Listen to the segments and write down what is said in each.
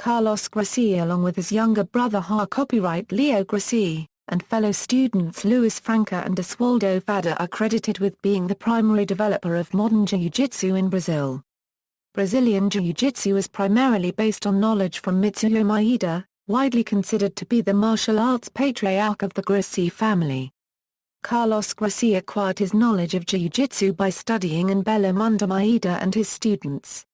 Carlos Gracie along with his younger brother Hélio Gracie, and fellow students Luis Franca and Oswaldo Fadda are credited with being the primary developer of modern Jiu-Jitsu in Brazil. Brazilian Jiu-Jitsu is primarily based on knowledge from Mitsuyo Maeda, widely considered to be the martial arts patriarch of the Gracie family. Carlos Gracie acquired his knowledge of Jiu-Jitsu by studying in Belem under Maeda and his students.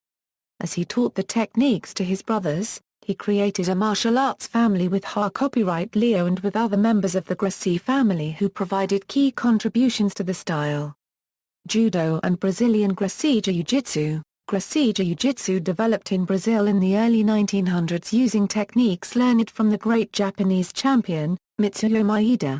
As he taught the techniques to his brothers, he created a martial arts family with Hélio and with other members of the Gracie family who provided key contributions to the style. Judo and Brazilian Gracie Jiu-Jitsu. Gracie Jiu-Jitsu developed in Brazil in the early 1900s using techniques learned from the great Japanese champion, Mitsuyo Maeda.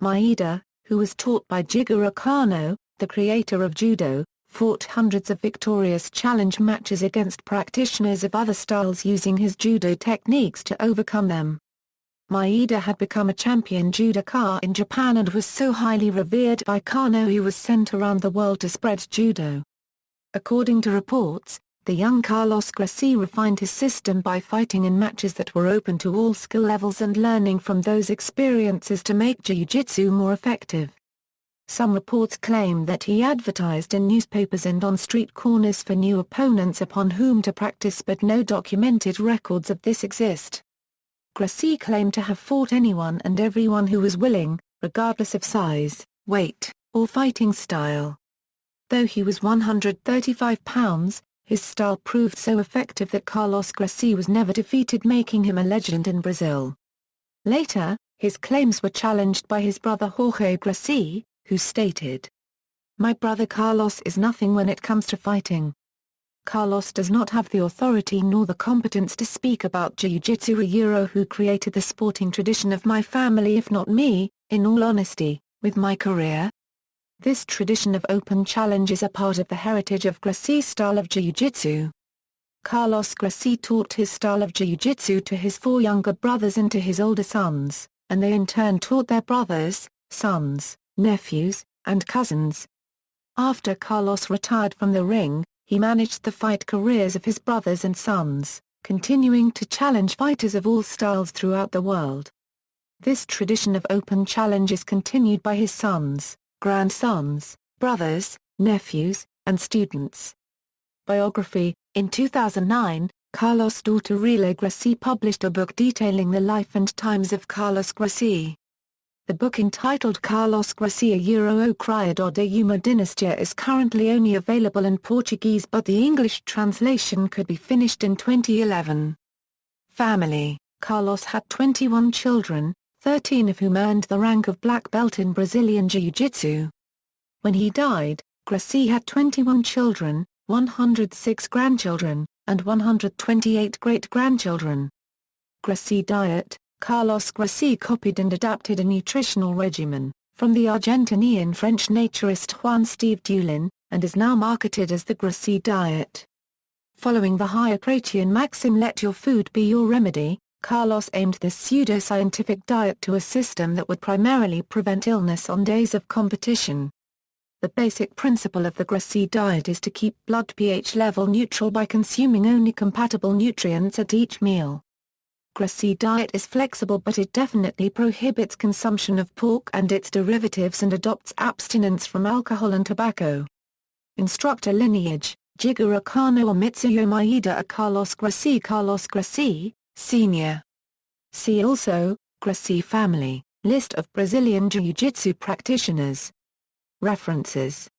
Maeda, who was taught by Jigoro Kano, the creator of Judo, fought hundreds of victorious challenge matches against practitioners of other styles using his Judo techniques to overcome them. Maeda had become a champion judoka in Japan and was so highly revered by Kano he was sent around the world to spread Judo. According to reports, the young Carlos Gracie refined his system by fighting in matches that were open to all skill levels and learning from those experiences to make Jiu-Jitsu more effective. Some reports claim that he advertised in newspapers and on street corners for new opponents upon whom to practice, but no documented records of this exist. Gracie claimed to have fought anyone and everyone who was willing, regardless of size, weight, or fighting style. Though he was 135 pounds, his style proved so effective that Carlos Gracie was never defeated, making him a legend in Brazil. Later, his claims were challenged by his brother Jorge Gracie, who stated, "My brother Carlos is nothing when it comes to fighting. Carlos does not have the authority nor the competence to speak about Jiu-Jitsu, who created the sporting tradition of my family, if not me, in all honesty, with my career." This tradition of open challenge is a part of the heritage of Gracie's style of Jiu-Jitsu. Carlos Gracie taught his style of Jiu-Jitsu to his 4 younger brothers and to his older sons, and they in turn taught their brothers, sons, nephews, and cousins. After Carlos retired from the ring, he managed the fight careers of his brothers and sons, continuing to challenge fighters of all styles throughout the world. This tradition of open challenge is continued by his sons, grandsons, brothers, nephews, and students. Biography. In 2009, Carlos' daughter Hélio Gracie published a book detailing the life and times of Carlos Gracie. The book, entitled Carlos Gracie o Criador de uma Dinastia, is currently only available in Portuguese, but the English translation could be finished in 2011. Family. Carlos had 21 children, 13 of whom earned the rank of black belt in Brazilian Jiu-Jitsu. When he died, Gracie had 21 children, 106 grandchildren, and 128 great-grandchildren. Gracie diet. Carlos Gracie copied and adapted a nutritional regimen from the Argentinian French naturist Juan-Steve Dulin, and is now marketed as the Gracie diet. Following the Hippocratean maxim "let your food be your remedy," Carlos aimed this pseudo-scientific diet to a system that would primarily prevent illness on days of competition. The basic principle of the Gracie diet is to keep blood pH level neutral by consuming only compatible nutrients at each meal. Gracie diet is flexible, but it definitely prohibits consumption of pork and its derivatives and adopts abstinence from alcohol and tobacco. Instructor lineage: Jigoro Kano or Mitsuyo Maeda or Carlos Gracie, Sr. See also, Gracie family, list of Brazilian Jiu-Jitsu practitioners. References